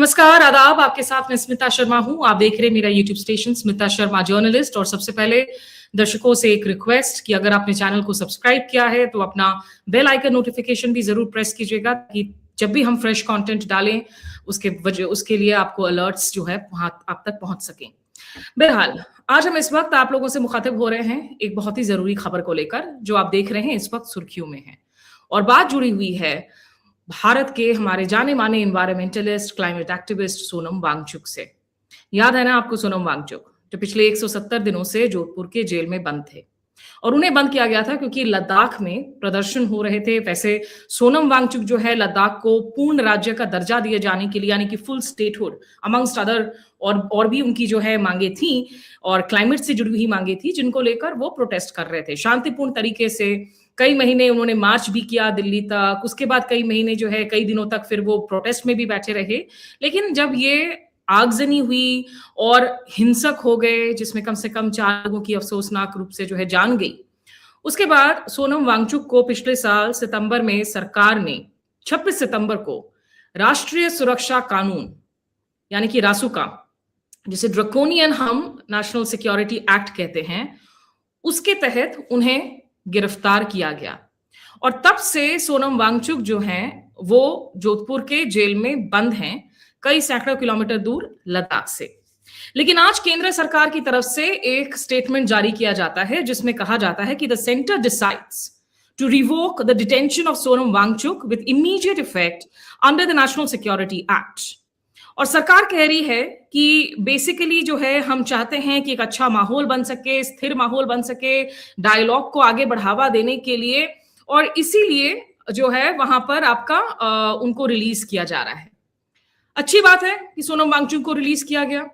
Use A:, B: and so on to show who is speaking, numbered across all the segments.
A: नमस्कार, आदाब। आपके साथ मैं स्मिता शर्मा हूं। आप देख रहे हैं मेरा YouTube station Smita Sharma journalist. और सबसे पहले दर्शकों से एक रिक्वेस्ट कि अगर आपने चैनल को सब्सक्राइब किया है तो अपना बेल आइकन नोटिफिकेशन भी जरूर प्रेस कीजिएगा कि जब भी हम फ्रेश कंटेंट डालें उसके लिए आपको अलर्ट्स जो है वहां आप तक पहुंच सकें। बहरहाल, आज हम इस वक्त आप लोगों से मुखातिब हो रहे हैं एक बहुत ही जरूरी खबर को लेकर, जो आप देख रहे हैं इस वक्त सुर्खियों में है। और बात जुड़ी हुई है भारत के हमारे जाने माने environmentalist, climate activist Sonam Wangchuk से। याद है ना आपको सोनम वांगचुक, जो पिछले 170 दिनों से जोधपुर के जेल में बंद थे। और उन्हें बंद किया गया था क्योंकि लद्दाख में प्रदर्शन हो रहे थे। वैसे सोनम वांगचुक जो है, लद्दाख को पूर्ण राज्य का दर्जा दिए जाने के लिए, यानी कि फुल स्टेटहुड अमंगस्ट अदर, और भी उनकी जो है मांगे थी, और क्लाइमेट से जुड़ी हुई मांगे थी, जिनको लेकर वो प्रोटेस्ट कर रहे थे शांतिपूर्ण तरीके से। कई महीने उन्होंने मार्च भी किया दिल्ली तक। उसके बाद कई महीने जो है, कई दिनों तक फिर वो प्रोटेस्ट में भी बैठे रहे। लेकिन जब ये आगजनी हुई और हिंसक हो गए, जिसमें कम से कम 4 लोगों की अफसोसनाक रूप से जो है जान गई, उसके बाद सोनम वांगचुक को पिछले साल सितंबर में सरकार ने 26 सितंबर को राष्ट्रीय सुरक्षा कानून यानी कि रासुका, जिसे ड्रकोनियन हम नेशनल सिक्योरिटी एक्ट कहते हैं, उसके तहत उन्हें गिरफ्तार किया गया। और तब से सोनम वांगचुक जो हैं वो जोधपुर के जेल में बंद हैं, कई सैकड़ों किलोमीटर दूर लद्दाख से। लेकिन आज केंद्र सरकार की तरफ से एक स्टेटमेंट जारी किया जाता है, जिसमें कहा जाता है कि the centre decides to revoke the detention of Sonam Wangchuk with immediate effect under the national security act. और सरकार कह रही है कि बेसिकली जो है, हम चाहते हैं कि एक अच्छा माहौल बन सके, स्थिर माहौल बन सके, डायलॉग को आगे बढ़ावा देने के लिए, और इसीलिए जो है वहां पर आपका उनको रिलीज किया जा रहा है। अच्छी बात है कि सोनम वांगचुक को रिलीज किया गया।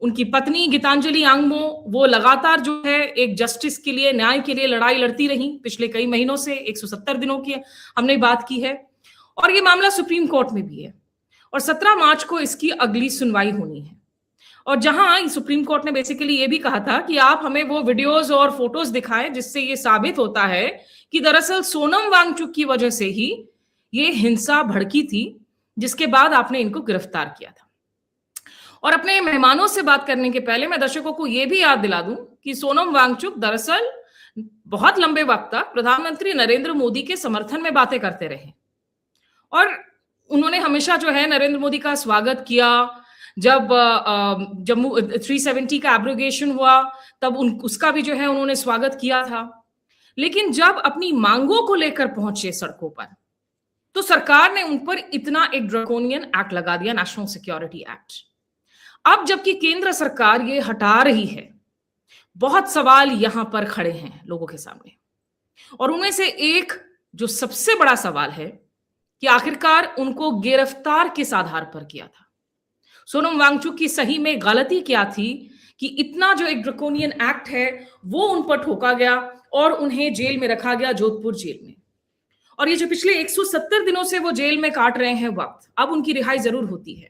A: उनकी पत्नी गीतांजलि आंगमो, वो लगातार जो है एक जस्टिस के लिए, न्याय के लिए लड़ाई लड़ती रही पिछले कई महीनों से। 170 दिनों की हमने बात की है, और ये मामला सुप्रीम कोर्ट में भी है। और 17 मार्च को इसकी अगली सुनवाई होनी है। और जहां सुप्रीम कोर्ट ने बेसिकली ये भी कहा था कि आप हमें वो वीडियोस और फोटोज दिखाएं जिससे ये साबित होता है कि दरअसल सोनम वांगचुक की वजह से ही ये हिंसा भड़की थी, जिसके बाद आपने इनको गिरफ्तार किया था। और अपने मेहमानों से बात करने के पहले मैं दर्शकों को यह भी याद दिला दूं कि सोनम वांगचुक दरअसल बहुत लंबे वक्त तक प्रधानमंत्री नरेंद्र मोदी के समर्थन में बातें करते रहे। और उन्होंने हमेशा जो है नरेंद्र मोदी का स्वागत किया। जब जम्मू 370 का एब्रोगेशन हुआ, तब उसका भी जो है उन्होंने स्वागत किया था। लेकिन जब अपनी मांगों को लेकर पहुंचे सड़कों पर, तो सरकार ने उन पर इतना एक ड्रकोनियन एक्ट लगा दिया, नेशनल सिक्योरिटी एक्ट। अब जबकि केंद्र सरकार ये हटा रही है, बहुत सवाल यहां पर खड़े हैं लोगों के सामने। और उनमें से एक जो सबसे बड़ा सवाल है कि आखिरकार उनको गिरफ्तार किस आधार पर किया था। सोनम वांगचुक की सही में गलती क्या थी कि इतना जो एक ड्रकोनियन एक्ट है वो उन पर ठोका गया और उन्हें जेल में रखा गया, जोधपुर जेल में। और ये जो पिछले 170 दिनों से वो जेल में काट रहे हैं वक्त, अब उनकी रिहाई जरूर होती है।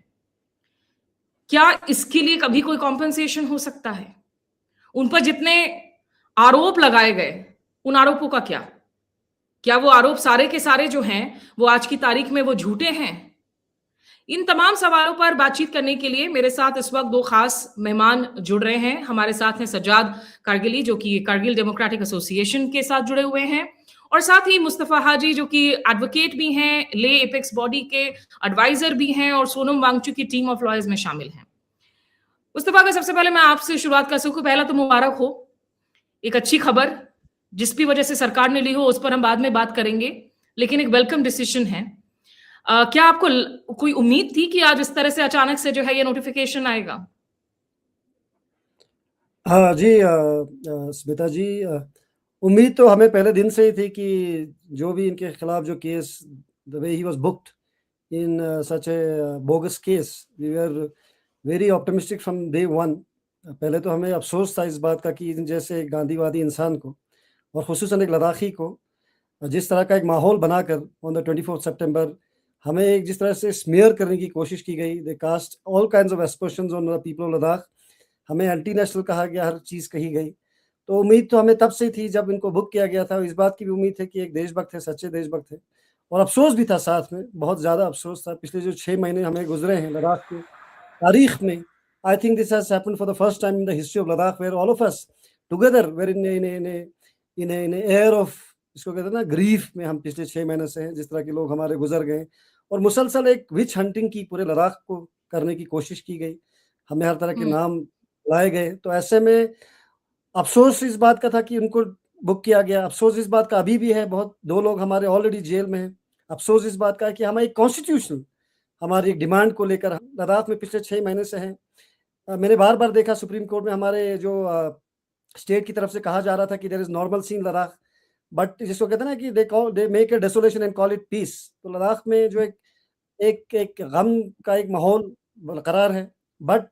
A: क्या इसके लिए कभी कोई कॉम्पेंसेशन हो सकता है? उन पर जितने आरोप लगाए गए, उन आरोपों का क्या वो आरोप सारे के सारे जो हैं वो आज की तारीख में वो झूठे हैं? इन तमाम सवालों पर बातचीत करने के लिए मेरे साथ इस वक्त 2 खास मेहमान जुड़ रहे हैं। हमारे साथ हैं सज्जाद कारगिली, जो कि कारगिल डेमोक्रेटिक एसोसिएशन के साथ जुड़े हुए हैं, और साथ ही मुस्तफा हाजी, जो कि एडवोकेट भी हैं, ले एपेक्स बॉडी के एडवाइजर भी हैं, और सोनम वांगचुक की टीम ऑफ लॉयर्स में शामिल हैं। मुस्तफा का सबसे पहले मैं आपसे शुरुआत कर सकूं, पहला तो मुबारक हो, एक अच्छी खबर जिस भी वजह से सरकार ने ली हो उस पर हम बाद में बात करेंगे, लेकिन एक वेलकम डिसीजन है। क्या आपको कोई उम्मीद थी कि आज इस तरह से अचानक से जो है ये नोटिफिकेशन आएगा?
B: हाँ जी स्मिता जी, उम्मीद तो हमें पहले दिन से ही थी कि जो भी इनके खिलाफ जो case, the way he was booked in such a bogus case, we were very optimistic from day one. पहले तो हमें अफसोस था इस बात का कि जैसे एक गांधीवादी इंसान को, और खुसूसन एक लद्दाखी को, जिस तरह का एक माहौल बनाकर ऑन द 24 सितंबर हमें एक जिस तरह से स्मीयर करने की कोशिश की गई, they cast all kinds of aspersions on the people of Ladakh, हमें एंटी नेशनल कहा गया, हर चीज़ कही गई। तो उम्मीद तो हमें तब से थी जब इनको बुक किया गया था। इस बात की भी उम्मीद है कि एक देशभक्त है, सच्चे देशभक्त है, और अफ़सोस भी था साथ में, बहुत ज़्यादा अफ़सोस था। पिछले जो 6 महीने हमें गुज़रे हैं लद्दाख की तारीख़ में, I think this has happened for the first time in the history of Ladakh where all of us together were in a air of, इसको कहते हैं ना, ग्रीफ में हम पिछले 6 महीने से हैं, जिस तरह के लोग हमारे गुज़र गए और मुसलसल एक विच हंटिंग की पूरे लद्दाख को करने की कोशिश की गई। हमें हर तरह के
A: हुँ,
B: नाम लाए गए, तो ऐसे में अफ़सोस इस बात का था कि उनको बुक किया गया। अफ़सोस इस बात का अभी भी है, बहुत 2 लोग हमारे ऑलरेडी जेल में हैं। अफ़सोस इस बात का है कि हमें एक कॉन्स्टिट्यूशनल हमारी एक डिमांड को लेकर हम लद्दाख में पिछले 6 महीने से हैं। मैंने बार-बार देखा सुप्रीम कोर्ट में हमारे जो स्टेट की तरफ से कहा जा रहा था कि there is normalcy in Ladakh, but जिसको कहते हैं ना कि they make a desolation and call it peace. तो लद्दाख में जो एक एक एक गम का एक माहौल बरकरार है। बट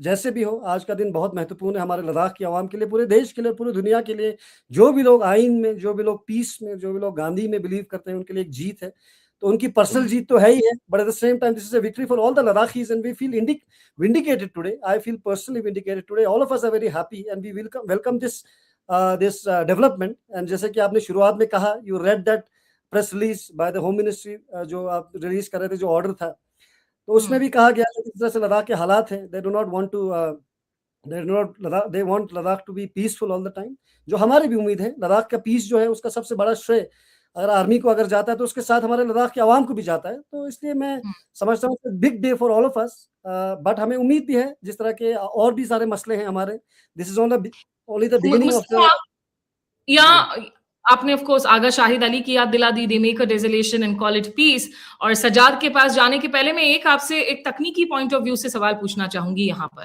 B: जैसे भी हो, आज का दिन बहुत महत्वपूर्ण है हमारे लद्दाख की आवाम के लिए, पूरे देश के लिए, पूरी दुनिया के लिए। जो भी लोग आइन में, जो भी लोग पीस में, जो भी लोग गांधी में बिलीव करते हैं, उनके लिए एक जीत है। तो उनकी पर्सनल
A: हुँ।
B: जीत तो है ही है, but at the same time this is a victory for all the Ladakhis and we feel vindicated today. I feel personally vindicated today. All of us are very happy and we welcome this development. And जैसे कि आपने शुरुआत में कहा, you read that press release by the home ministry, जो आप release कर रहे थे, जो ऑर्डर था, तो उसमें
A: हुँ।
B: भी कहा गया है कि इस तरह से लद्दाख के हालात हैं, they do not want to they do not Ladakh they want Ladakh to be peaceful all the time. जो हमारी भी उम्मीद है, लद्दाख का पीस जो है उसका सबसे बड़ा श्रेय अगर आर्मी को अगर जाता है तो उसके साथ हमारे लद्दाख के अवाम को भी जाता है। तो इसलिए मैं
A: हुँ।
B: समझता हूँ big day for all of us. But हमें उम्मीद भी है, जिस तरह के और भी सारे मसले हैं हमारे, दिस इज ओनली द
A: मु
B: बिगिनिंग ऑफ द।
A: मुझसे या
B: जी।
A: आपने ऑफ कोर्स आगा शाहिद अली की याद दिला दी, they make a desolation and call it peace. और सज्जाद के पास जाने के पहले मैं एक आपसे एक तकनीकी पॉइंट ऑफ व्यू से सवाल पूछना चाहूंगी यहाँ पर,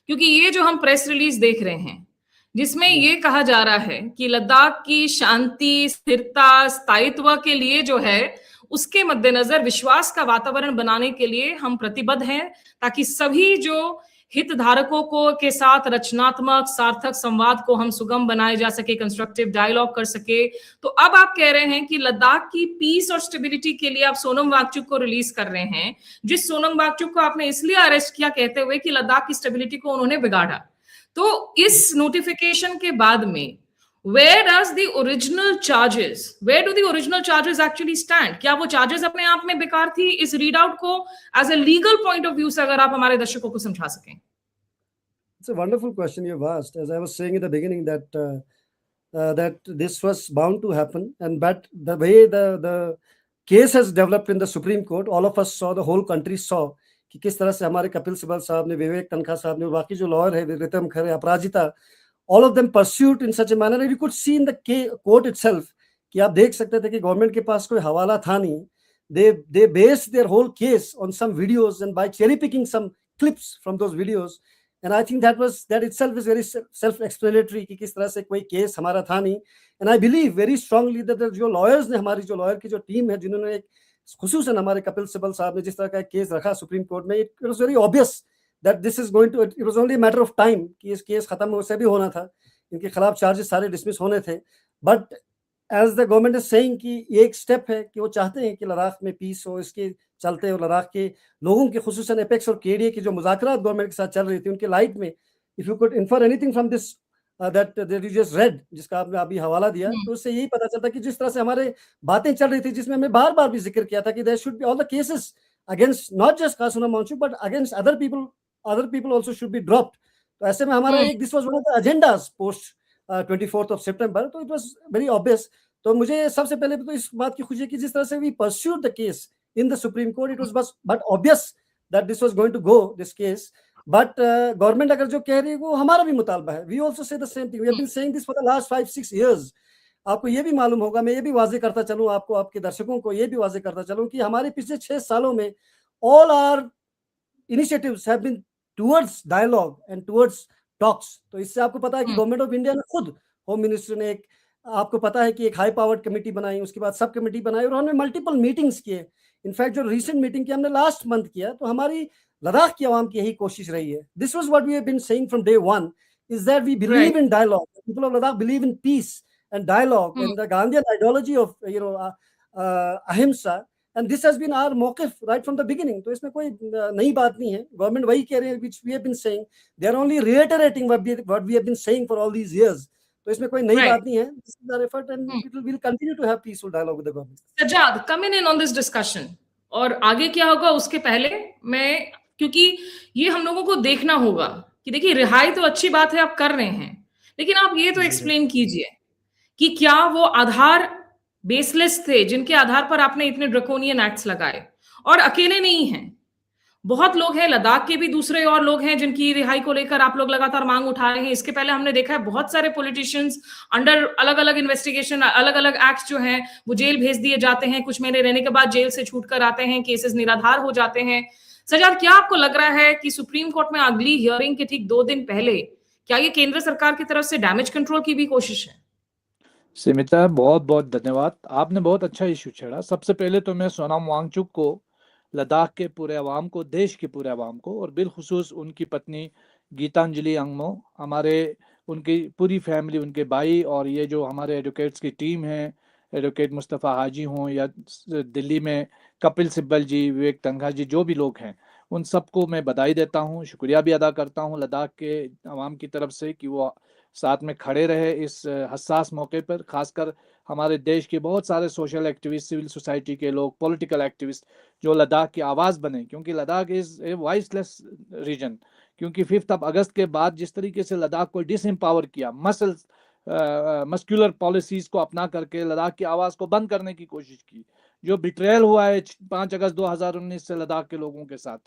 A: क्योंकि ये जो हम प्रेस रिलीज देख रहे हैं, जिसमें
B: जी।
A: ये कहा जा रहा है कि लद्दाख की शांति, स्थिरता, स्थायित्व के लिए जो है, उसके मद्देनजर विश्वास का वातावरण बनाने के लिए हम प्रतिबद्ध हैं, ताकि सभी जो हितधारकों को के साथ रचनात्मक सार्थक संवाद को हम सुगम बनाए जा सके, कंस्ट्रक्टिव डायलॉग कर सके। तो अब आप कह रहे हैं कि लद्दाख की पीस और स्टेबिलिटी के लिए आप सोनम वांगचुक को रिलीज कर रहे हैं, जिस सोनम वांगचुक को आपने इसलिए अरेस्ट किया कहते हुए कि लद्दाख की स्टेबिलिटी को उन्होंने बिगाड़ा। तो इस नोटिफिकेशन के बाद में where do the original charges actually stand? क्या वो चार्जेस अपने आप में बेकार थी? इस रीड आउट को as a legal point of view से अगर आप हमारे दर्शकों को समझा सकें।
B: It's a wonderful question you've asked. As I was saying in the beginning, that this was bound to happen, and but the way the case has developed in the Supreme Court, all of us saw, the whole country saw कि किस तरह से हमारे कपिल सिब्बल साहब ने, विवेक तनखा साहब ने, और बाकी जो लॉयर है, रितम खरे, अपराजिता, all of them pursued in such a manner, and you could see in the court itself कि आप देख सकते थे कि गवर्नमेंट के पास कोई हवाला था नहीं। They based their whole case on some videos and by cherry picking some clips from those videos. And I think that itself is very self-explanatory कि किस तरह से कोई केस हमारा था नहीं। And I believe very strongly that जो lawyers ने, हमारी जो लॉयर की जो टीम है, जिन्होंने एक खुसूसन हमारे कपिल सिब्बल साहब ने जिस तरह का केस रखा सुप्रीम कोर्ट में, it was very obvious that this is going to, it was only a matter of time कि इस केस खत्म होने भी होना था, इनके खिलाफ चार्जेस सारे डिसमिस होने थे। But as the government is saying कि ये एक स्टेप है कि वो चाहते हैं कि लद्दाख में पीस हो, इसके चलते और लद्दाख के लोगों के, खुसूसन एपेक्स और केडीए की जो मुज़ाकरात गवर्नमेंट के साथ चल रही थी, उनके लाइट में, if you could infer anything from this that you just read, जिसका आपने अभी हवाला दिया, तो उससे यही पता चलता कि जिस तरह से हमारे बातें चल रही थी, जिसमें हमने बार-बार भी जिक्र किया था कि there should be all the cases against not just Sonam Wangchuk but against other people also should be dropped. तो ऐसे में हमारा एक, this was one of the agendas post 24th of सितंबर, तो इट वाज वेरी ऑब्वियस। तो मुझे सबसे पहले तो इस बात की खुशी है कि जिस तरह से we pursued the case in the Supreme Court, it was but obvious that this was going to go this case. But government अगर जो कह रही है वो हमारा भी मुतालबा है। We also say the same thing, we have been saying this for the last 5-6 years. आपको ये भी मालूम होगा, मैं ये भी वाज़ेह करता चलूं आपको, आपके दर्शकों को ये भी वाज़ेह करता चलूं कि हमारे पिछले 6 सालों में all our initiatives have been towards dialogue and towards talks. तो इससे आपको पता है कि गवर्नमेंट ऑफ इंडिया ने खुद, होम मिनिस्टर ने एक, आपको पता है कि एक हाई पावर्ड कमेटी बनाई, उसके बाद सब कमेटी बनाई और उन्होंने मल्टीपल मीटिंग्स किए। इनफैक्ट जो रीसेंट मीटिंग की हमने लास्ट मंथ किया, तो हमारी लद्दाख की आवाम की यही कोशिश रही है। This was what we have been saying from day one, is that we believe in dialogue, people of Ladakh believe in peace and dialogue and the Gandhian ideology of ahimsa, and this has been our मौकिफ right from the beginning. तो इसमें कोई नई बात नहीं है, government वही कह रहे हैं which we have been saying, they are only reiterating what we have been saying for all these years. तो इसमें कोई नई
A: Right.
B: बात नहीं है. This is our effort and
A: Hmm.
B: we'll continue to have peaceful dialogue with the government.
A: Sajjad, come in on this discussion. और आगे क्या होगा उसके पहले मैं, क्योंकि ये हम लोगों को देखना होगा कि देखिए रिहाई तो अच्छी बात है आप कर रहे हैं, लेकिन आप ये तो
B: जी,
A: एक्सप्लेन कीजिए कि क्या वो आधार बेसलेस थे जिनके आधार पर आपने इतने ड्रकोनियन एक्ट्स लगाए? और अकेले नहीं हैं, बहुत लोग हैं, लद्दाख के भी दूसरे और लोग हैं जिनकी रिहाई को लेकर आप लोग लगातार मांग उठा रहे हैं. इसके पहले हमने देखा है बहुत सारे पॉलिटिशियंस अंडर अलग अलग इन्वेस्टिगेशन, अलग अलग एक्ट्स जो हैं वो जेल भेज दिए जाते हैं, कुछ महीने रहने के बाद जेल से छूट कर आते हैं, केसेस निराधार हो जाते हैं. सजाद, क्या आपको लग रहा है कि सुप्रीम कोर्ट में अगली हियरिंग के ठीक 2 दिन पहले क्या ये केंद्र सरकार की तरफ से डैमेज कंट्रोल की भी कोशिश है?
C: स्मिता, बहुत बहुत धन्यवाद. आपने बहुत अच्छा इशू छेड़ा. सबसे पहले तो मैं सोनम वांगचुक को, लद्दाख के पूरे अवाम को, देश के पूरे अवाम को और बिलखुसूस उनकी पत्नी गीतांजलि अंगमो, हमारे उनकी पूरी फैमिली, उनके भाई और ये जो हमारे एडवोकेट्स की टीम है, एडवोकेट मुस्तफ़ा हाजी हों या दिल्ली में कपिल सिब्बल जी, विवेक तंघा जी, जो भी लोग हैं, उन सबको मैं बधाई देता हूँ, शुक्रिया भी अदा करता हूँ लद्दाख के अवाम की तरफ से कि वो साथ में खड़े रहे इस हसास मौके पर. खासकर हमारे देश के बहुत सारे सोशल एक्टिविस्ट, सिविल सोसाइटी के लोग, पॉलिटिकल एक्टिविस्ट जो लद्दाख की आवाज़ बने, क्योंकि Ladakh is a voiceless region. क्योंकि 5 अगस्त के बाद जिस तरीके से लद्दाख को डिसएम्पावर किया, मस्कुलर पॉलिसीज़ को अपना करके लद्दाख की आवाज़ को बंद करने की कोशिश की, जो बिट्रेयल हुआ है 5 अगस्त 2019 से लद्दाख के लोगों के साथ,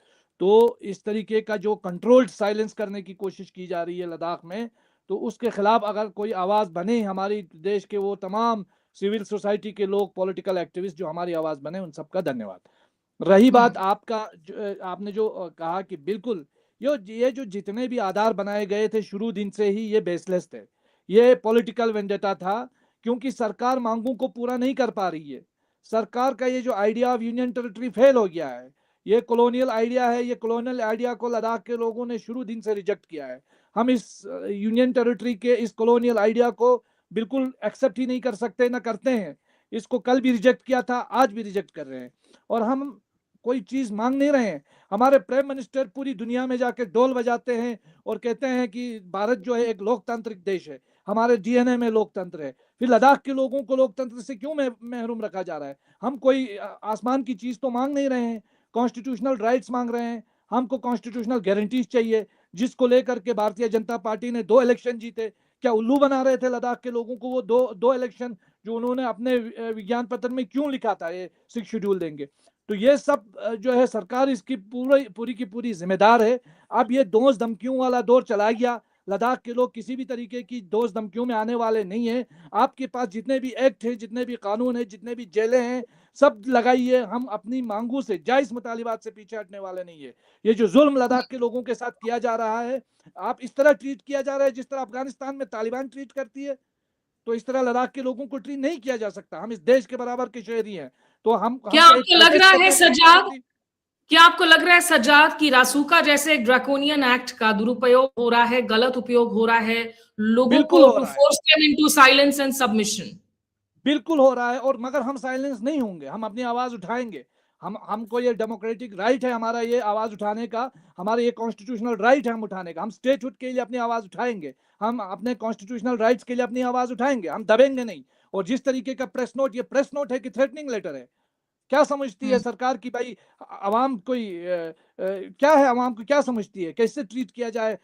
C: तो इस तरीके का जो कंट्रोल्ड साइलेंस करने की कोशिश की जा रही है लद्दाख में, तो उसके खिलाफ अगर कोई आवाज़ बने हमारी देश के वो तमाम सिविल सोसाइटी के लोग, पॉलिटिकल एक्टिविस्ट जो हमारी आवाज़ बने, उन सबका धन्यवाद. रही बात आपका, आपने जो कहा कि बिल्कुल ये जो जितने भी आधार बनाए गए थे शुरू दिन से ही ये बेसलेस थे, ये पॉलिटिकल वेंडेटा था, क्योंकि सरकार मांगों को पूरा नहीं कर पा रही है. सरकार का ये जो idea of union territory fail हो गया है. ये कॉलोनियल आइडिया है. ये कॉलोनियल आइडिया को लद्दाख के लोगों ने शुरू दिन से रिजेक्ट किया है. हम इस यूनियन टेरिटरी के इस कॉलोनियल आइडिया को बिल्कुल एक्सेप्ट ही नहीं कर सकते, ना करते हैं. इसको कल भी रिजेक्ट किया था, आज भी रिजेक्ट कर रहे हैं. और हम कोई चीज मांग नहीं रहे हैं. हमारे प्राइम मिनिस्टर पूरी दुनिया में जाके ढोल बजाते हैं और कहते हैं कि भारत जो है एक लोकतांत्रिक देश है, हमारे डीएनए में लोकतंत्र है. फिर लद्दाख के लोगों को लोकतंत्र से क्यों महरूम रखा जा रहा है? हम कोई आसमान की चीज तो मांग नहीं रहे हैं. कॉन्स्टिट्यूशनल राइट्स मांग रहे हैं. हमको कॉन्स्टिट्यूशनल गारंटीज चाहिए, जिसको लेकर के भारतीय जनता पार्टी ने 2 इलेक्शन जीते. क्या उल्लू बना रहे थे लद्दाख के लोगों को वो दो इलेक्शन जो उन्होंने अपने विज्ञान पत्र में क्यों लिखा था ये 6 शेड्यूल देंगे? तो ये सब जो है सरकार इसकी पूरी की पूरी जिम्मेदार है. अब ये दोस्त धमकियों वाला दौर चला गया. लद्दाख के लोग किसी भी तरीके की दोस्त धमकियों में आने वाले नहीं है. आपके पास जितने भी एक्ट हैं, जितने भी कानून हैं, जितने भी जेलें हैं, सब लगाइए. हम अपनी मांगों से, जायज मुतालिबात से पीछे हटने वाले नहीं है. ये जो जुल्म लद्दाख के लोगों के साथ किया जा रहा है, आप इस तरह ट्रीट किया जा रहा है जिस तरह अफगानिस्तान में तालिबान ट्रीट करती है, तो इस तरह लद्दाख के लोगों को ट्रीट नहीं किया जा सकता. हम इस देश के बराबर के शहरी हैं. तो
A: क्या आपको लग रहा है सज्जाद, क्या आपको लग रहा है सज्जाद कि रासुका जैसे ड्रैकोनियन एक्ट का दुरुपयोग हो रहा है, गलत उपयोग हो रहा है लोगों को, to force them into silence and submission?
C: बिल्कुल हो रहा है. और मगर हम साइलेंस नहीं होंगे, हम अपनी आवाज उठाएंगे. हमको ये डेमोक्रेटिक राइट है हमारा, ये आवाज उठाने का, हमारा ये कॉन्स्टिट्यूशनल राइट है हम उठाने का. हम स्टेटहुड के लिए अपनी आवाज उठाएंगे. हम अपने कॉन्स्टिट्यूशनल राइट्स के लिए अपनी आवाज उठाएंगे. हम दबेंगे नहीं. और जिस तरीके का प्रेस नोट, ये प्रेस नोट है कि थ्रेटनिंग लेटर है? क्या समझती है सरकार की भाई आवाम कोई क्या है? आवाम को क्या समझती है? कैसे ट्रीट किया जाए?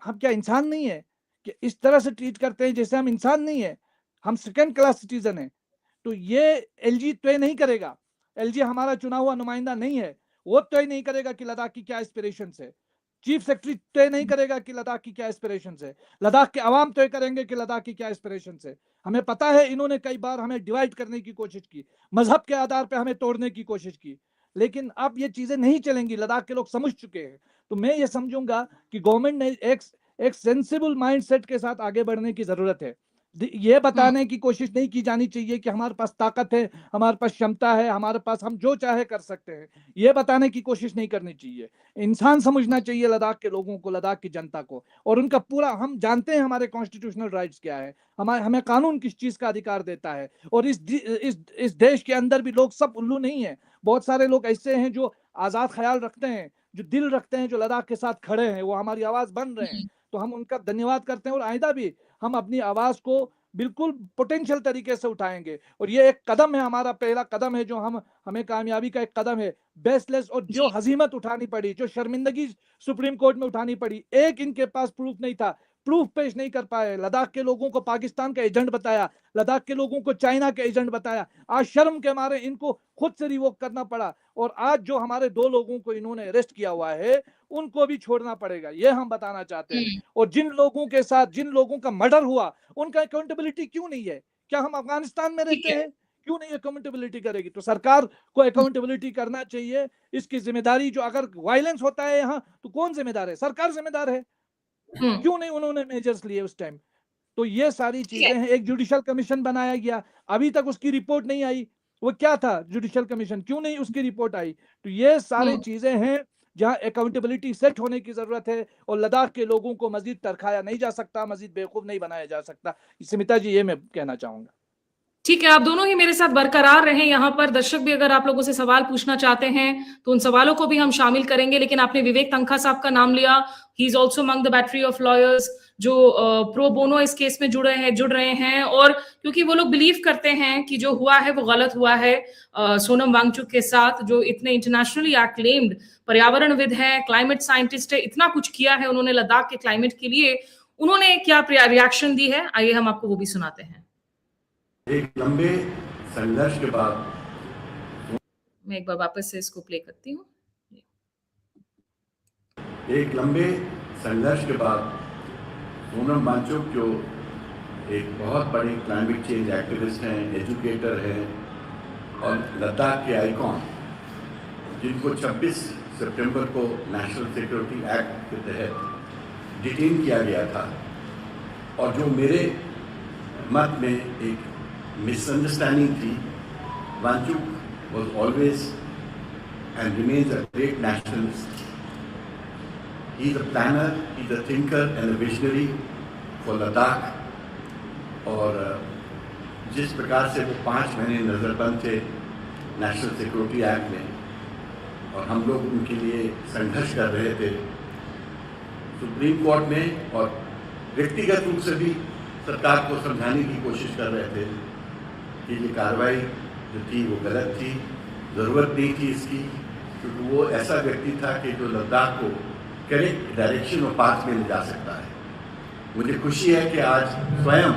C: हम क्या इंसान नहीं है कि इस तरह से ट्रीट करते हैं जैसे हम इंसान नहीं है? हम सेकंड क्लास सिटीजन है. तो ये एलजी तय नहीं करेगा. एलजी हमारा चुना हुआ नुमाइंदा नहीं है. वो तय नहीं करेगा कि लद्दाख की क्या एस्पिरेशंस है. चीफ सेक्रेटरी तय नहीं करेगा कि लद्दाख की क्या एस्पिरेशंस है. लद्दाख के अवाम तय करेंगे कि लद्दाख की क्या एस्पिरेशंस है. हमें पता है इन्होंने कई बार हमें डिवाइड करने की कोशिश की, मजहब के आधार पर हमें तोड़ने की कोशिश की, लेकिन अब ये चीजें नहीं चलेंगी. लद्दाख के लोग समझ चुके हैं. तो मैं ये समझूंगा कि गवर्नमेंट ने एक सेंसिबल माइंडसेट के साथ आगे बढ़ने की जरूरत है. ये बताने की कोशिश नहीं की जानी चाहिए कि हमारे पास ताकत है, हमारे पास क्षमता है, हमारे पास हम जो चाहे कर सकते हैं. ये बताने की कोशिश नहीं करनी चाहिए. इंसान समझना चाहिए लद्दाख के लोगों को, लद्दाख की जनता को. और उनका पूरा, हम जानते हैं हमारे कॉन्स्टिट्यूशनल राइट्स क्या है, हमें कानून किस चीज का अधिकार देता है. और इस देश के अंदर भी लोग सब उल्लू नहीं है. बहुत सारे लोग ऐसे हैं जो आजाद ख्याल रखते हैं, जो दिल रखते हैं, जो लद्दाख के साथ खड़े हैं, वो हमारी आवाज बन रहे हैं. तो हम उनका धन्यवाद करते हैं और आइंदा भी हम अपनी आवाज को बिल्कुल पोटेंशियल तरीके से उठाएंगे। और ये एक कदम है, हमारा पहला कदम है जो हमें कामयाबी का एक कदम है बेसलेस। और जो हजीमत उठानी पड़ी, जो शर्मिंदगी सुप्रीम कोर्ट में उठानी पड़ी, एक इनके पास प्रूफ नहीं था, प्रूफ पेश नहीं कर पाए, लद्दाख के लोगों को पाकिस्तान का एजेंट बताया, लद्दाख के लोगों को चाइना के एजेंट बताया, आज शर्म के मारे इनको खुद से रिवोक करना पड़ा। और आज जो हमारे 2 लोगों को इन्होंने अरेस्ट किया हुआ है उनको भी छोड़ना पड़ेगा, ये हम बताना चाहते हैं। और जिन लोगों के साथ, जिन लोगों का मर्डर हुआ, उनका अकाउंटेबिलिटी क्यों नहीं है? क्या हम अफगानिस्तान में रहते हैं? क्यों नहीं अकाउंटेबिलिटी करेगी? तो सरकार को अकाउंटेबिलिटी करना चाहिए। इसकी जिम्मेदारी, जो अगर वायलेंस होता है यहाँ तो कौन जिम्मेदार है? सरकार जिम्मेदार है। क्यों नहीं उन्होंने मेजर्स लिए उस टाइम? तो ये सारी चीजें हैं। एक जुडिशियल कमीशन बनाया गया, अभी तक उसकी रिपोर्ट नहीं आई। वो क्या था जुडिशियल कमीशन, क्यों नहीं उसकी रिपोर्ट आई? तो ये सारी चीजें हैं जहां अकाउंटेबिलिटी सेट होने की जरूरत है। और लद्दाख के लोगों को मजीद तरखाया नहीं जा सकता, मजीद बेवकूफ नहीं बनाया जा सकता। स्मिता जी, ये मैं कहना चाहूंगा।
A: ठीक है, आप दोनों ही मेरे साथ बरकरार रहें। यहाँ पर दर्शक भी अगर आप लोगों से सवाल पूछना चाहते हैं तो उन सवालों को भी हम शामिल करेंगे। लेकिन आपने विवेक तनखा साहब का नाम लिया, he is also among the battery of lawyers जो प्रो बोनो इस केस में जुड़ रहे हैं। और क्योंकि वो लोग बिलीव करते हैं कि जो हुआ है वो गलत हुआ है सोनम वांगचुक के साथ, जो इतने इंटरनेशनली एक्लेम्ड पर्यावरणविद है, क्लाइमेट साइंटिस्ट है, इतना कुछ किया है उन्होंने लद्दाख के क्लाइमेट के लिए। उन्होंने क्या रिएक्शन दी है, आइए हम आपको वो भी सुनाते हैं।
D: एक लंबे संघर्ष के बाद,
A: मैं एक बार वापस से इसको प्ले करती हूँ।
D: एक लंबे संघर्ष के बाद सोनम वांगचुक जो एक बहुत बड़े क्लाइमेट चेंज एक्टिविस्ट हैं, एजुकेटर हैं और लद्दाख के आइकॉन, जिनको 26 सितंबर को नेशनल सिक्योरिटी एक्ट के तहत डिटेन किया गया था, और जो मेरे मत में एक मिसअंडरस्टैंडिंग थी। Wangchuck was always and remains a great nationalist. He is a planner, he is a thinker and a visionary for Ladakh. और जिस प्रकार से वो 5 महीने नज़रबंद थे नेशनल सिक्योरिटी एक्ट में, और हम लोग उनके लिए संघर्ष कर रहे थे सुप्रीम कोर्ट में, और व्यक्तिगत रूप से भी सरकार को समझाने की कोशिश कर रहे थे कि ये कार्रवाई जो थी वो गलत थी, ज़रूरत नहीं थी इसकी, क्योंकि वो ऐसा व्यक्ति था कि जो लद्दाख को करेक्ट डायरेक्शन और पाथ में ले जा सकता है। मुझे खुशी है कि आज स्वयं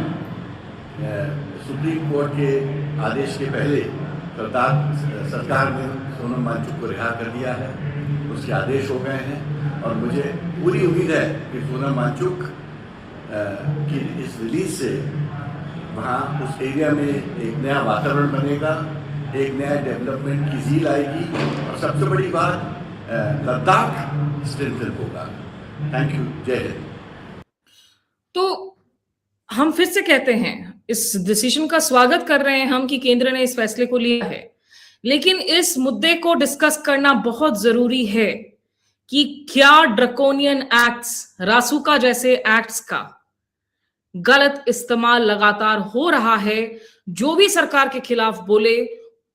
D: सुप्रीम कोर्ट के आदेश के पहले सरकार ने सोनम वांगचुक को रिहा कर दिया है, उसके आदेश हो गए हैं। और मुझे पूरी उम्मीद है कि सोनम वांगचुक की इस रिलीज से वहाँ उस एरिया में एक नया वातावरण बनेगा, एक नया डेवलपमेंट की झील आएगी, और सबसे बड़ी बात लद्दाख स्ट्रेंथन होगा। थैंक यू, जय हिंद।
A: तो हम फिर से कहते हैं, इस डिसीजन का स्वागत कर रहे हैं हम कि केंद्र ने इस फैसले को लिया है, लेकिन इस मुद्दे को डिस्कस करना बहुत जरूरी है कि क्या ड्रकोनियन एक्ट्स, रासुका जैसे एक्ट्स का गलत इस्तेमाल लगातार हो रहा है। जो भी सरकार के खिलाफ बोले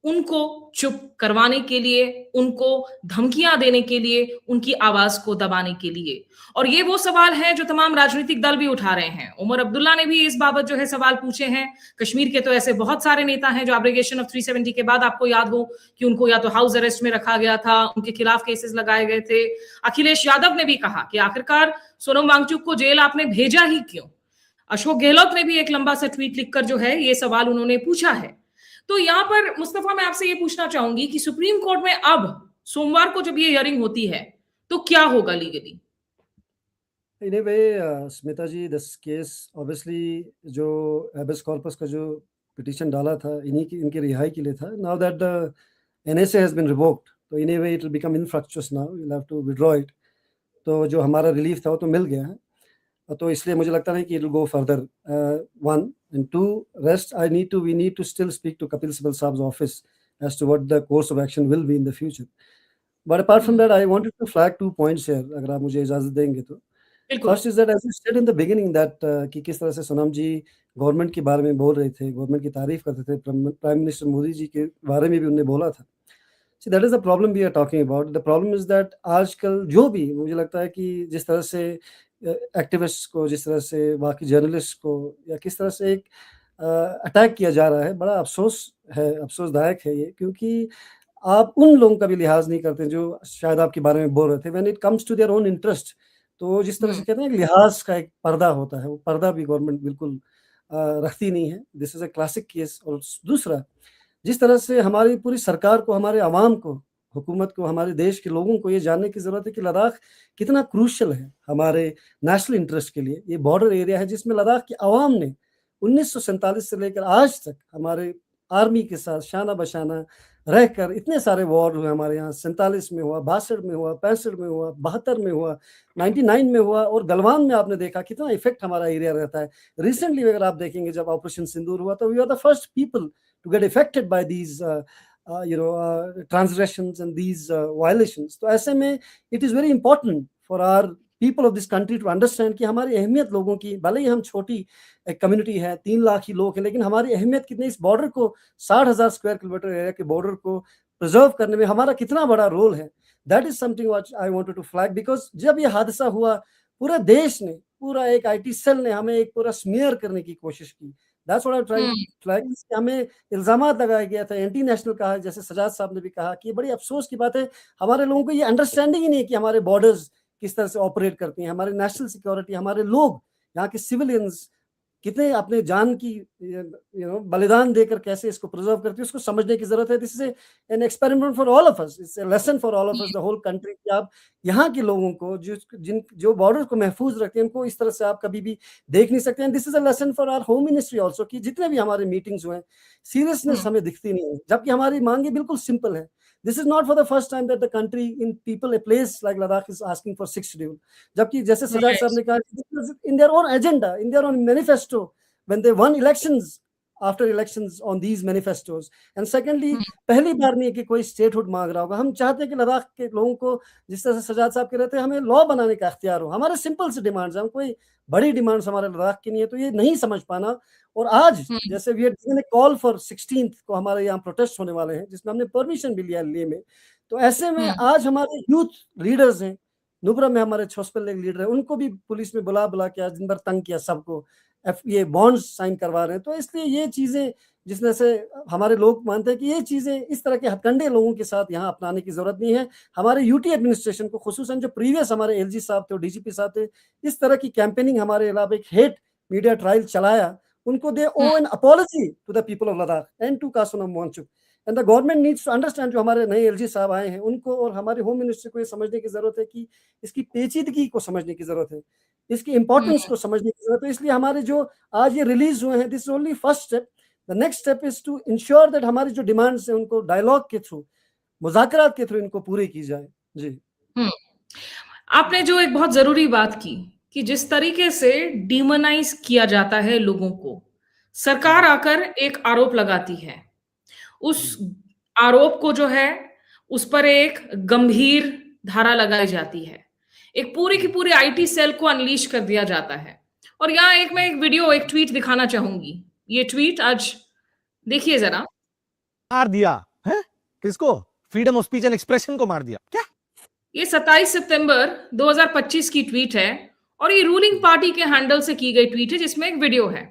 A: उनको चुप करवाने के लिए, उनको धमकियां देने के लिए, उनकी आवाज को दबाने के लिए। और ये वो सवाल है जो तमाम राजनीतिक दल भी उठा रहे हैं। उमर अब्दुल्ला ने भी इस बाबत जो है सवाल पूछे हैं। कश्मीर के तो ऐसे बहुत सारे नेता हैं जो एब्रिगेशन ऑफ 370 के बाद आपको याद हो कि उनको या तो हाउस अरेस्ट में रखा गया था, उनके खिलाफ केसेस लगाए गए थे। अखिलेश यादव ने भी कहा कि आखिरकार सोनम वांगचुक को जेल आपने भेजा ही क्यों। अशोक गहलोत ने भी एक लंबा सा ट्वीट लिखकर जो है ये सवाल उन्होंने पूछा है। तो यहाँ पर मुस्तफा, मैं आपसे ये पूछना चाहूंगी कि सुप्रीम कोर्ट में अब सोमवार को जब ये हियरिंग होती है तो क्या होगा legally?
B: In a way Smita ji, this case obviously जो हैबेस कॉर्पस का जो पिटीशन डाला था इनकी रिहाई के लिए था। Now that the NSA has been revoked, तो in a way it will become infructuous now, you will have to withdraw it. तो जो हमारा रिलीफ था वो तो मिल गया है, तो इसलिए मुझे लगता है कि it will go further, 1 and 2 rest we need to still speak to Kapil Sibal Saab's office as to what the course of action will be in the future. But apart from that, I wanted to flag 2 points here, अगर आप मुझे इजाजत देंगे तो। First is that as you said in the beginning that कि किस तरह से सोनम जी गवर्नमेंट के बारे में बोल रहे थे, गवर्नमेंट की तारीफ करते थे, प्राइम मिनिस्टर मोदी जी के बारे में भी उन्होंने बोला था। See, that is the problem we are talking about. The problem is that आजकल जो भी मुझे लगता है कि जिस तरह से एक्टिविस्ट्स को, जिस तरह से बाकी जर्नलिस्ट को, या किस तरह से एक अटैक किया जा रहा है, बड़ा अफ़सोसदायक है ये, क्योंकि आप उन लोगों का भी लिहाज़ नहीं करते जो शायद आपके बारे में बोल रहे थे। When it comes to their own interest, तो जिस तरह से कहते हैं लिहाज़ का एक पर्दा होता है, वो पर्दा भी गवर्नमेंट बिल्कुल रखती नहीं है। This is a classic case. और दूसरा, जिस तरह से हमारी पूरी सरकार को, हमारे अवाम को, हुकूमत को, हमारे देश के लोगों को ये जानने की ज़रूरत है कि लद्दाख कितना क्रूशियल है हमारे नेशनल इंटरेस्ट के लिए। ये बॉर्डर एरिया है जिसमें लद्दाख की अवाम ने 1947 से लेकर आज तक हमारे आर्मी के साथ शाना बशाना रहकर इतने सारे वॉर हुए हमारे यहाँ। 47 में हुआ, 62 में हुआ, 65 में हुआ, 72 में हुआ, 99 में हुआ, और गलवान में आपने देखा कितना इफेक्ट हमारा एरिया रहता है। रिसेंटली अगर आप देखेंगे, जब ऑपरेशन सिंदूर हुआ, तो we are the first people to get affected by these transgressions and these violations. तो ऐसे में it is very important for our people of this country to understand कि हमारी अहमियत लोगों की, भले ही हम छोटी एक कम्युनिटी है, 3 लाख ही लोग हैं, लेकिन हमारी अहमियत कितनी, इस बॉर्डर को 60,000 स्क्वायर किलोमीटर एरिया के बॉर्डर को प्रिजर्व करने में हमारा कितना बड़ा रोल है। That is something what I wanted to flag, because जब ये हादसा हुआ, पूरे देश ने, पूरा एक आईटी सेल ने हमें एक पूरा स्मीयर करने की कोशिश की। That's what I'm trying to flag. हमें इल्जामात लगाया गया था, एंटी नेशनल कहा, जैसे सजाद साहब ने भी कहा कि ये बड़ी अफसोस की बात है, हमारे लोगों को ये अंडरस्टैंडिंग ही नहीं है कि हमारे बॉर्डर्स किस तरह से ऑपरेट करती हैं, हमारी नेशनल सिक्योरिटी, हमारे लोग, यहाँ के सिविलियंस कितने अपने जान की बलिदान देकर कैसे इसको प्रिजर्व करती है, उसको समझने की जरूरत है। This is an experiment for all of us, it's a lesson for all of us, the whole country, कि आप यहाँ के लोगों को जो बॉर्डर को महफूज रखते हैं, उनको इस तरह से आप कभी भी देख नहीं सकते हैं। This is a lesson for our home ministry also, कि जितने भी हमारे मीटिंग्स हुए, सीरियसनेस हमें दिखती नहीं है, जबकि हमारी मांगे बिल्कुल सिंपल है। This is not for the first time that the country, in people, a place like Ladakh is asking for 6th schedule. जबकि जैसे सजाद साहब ने कहा, in their own agenda, in their own manifesto, when they won elections, after elections on these manifestos. And secondly, पहली बार नहीं है कि कोई स्टेटहुड मांग रहा होगा। हम चाहते हैं कि लद्दाख के लोगों को, जिस तरह से सजाद साहब कह रहे थे, हमें लॉ बनाने का अख्तियार हो। हमारे सिंपल से डिमांड्स हैं, हम कोई बड़ी डिमांड्स हमारे लद्दाख की नहीं है, तो ये नहीं समझ पाना। और आज जैसे we are call for 16th को हमारे यहाँ प्रोटेस्ट होने वाले हैं, जिसमें हमने परमिशन भी लिया लेह में। तो ऐसे में आज हमारे यूथ लीडर्स हैं, नुब्रा में हमारे छोसपल एक लीडर है, उनको भी पुलिस में बुला के आज दिन भर तंग किया सबको, ये बॉन्ड्स साइन करवा रहे हैं। तो इसलिए ये चीजें, जिसमें से हमारे लोग मानते हैं कि ये चीजें, इस तरह के हथकंडे लोगों के साथ यहाँ अपनाने की जरूरत नहीं है। हमारे यूटी एडमिनिस्ट्रेशन को, खुसूसन जो प्रीवियस हमारे एलजी साहब थे और डीजीपी साहब थे, इस तरह की कैंपेनिंग हमारे अलावा एक हेट मीडिया ट्रायल चलाया, उनको they owe an apology to the people of Ladakh and to Sonam Wangchuk. And the government needs to understand, जो हमारे नए एलजी साहब आए हैं, उनको और हमारे होम मिनिस्टर को ये समझने की जरूरत है कि इसकी पेचीदगी को समझने की जरूरत है, इसकी इंपॉर्टेंस को समझने की जरूरत है। इसलिए हमारे जो आज ये रिलीज हुए हैं, this is only first step. The next step is to ensure that हमारी जो डिमांड्स हैं, उनको डायलॉग के थ्रू, मुज़ाकरात के थ्रू इनको पूरी की जाए। जी,
A: आपने जो एक बहुत जरूरी बात की कि जिस तरीके से डिमोनाइज किया जाता है लोगों को, सरकार आकर एक आरोप लगाती है, उस आरोप को जो है उस पर एक गंभीर धारा लगाई जाती है, एक पूरी की पूरी आईटी सेल को अनलीश कर दिया जाता है। और यहाँ मैं एक वीडियो, एक ट्वीट दिखाना चाहूंगी। ये ट्वीट आज देखिए जरा।
E: मार दिया है किसको? Freedom of speech and expression को मार दिया क्या?
A: ये 27 सितंबर 2025 की ट्वीट है और ये रूलिंग पार्टी के हैंडल से की गई ट्वीट है, जिसमें एक वीडियो है।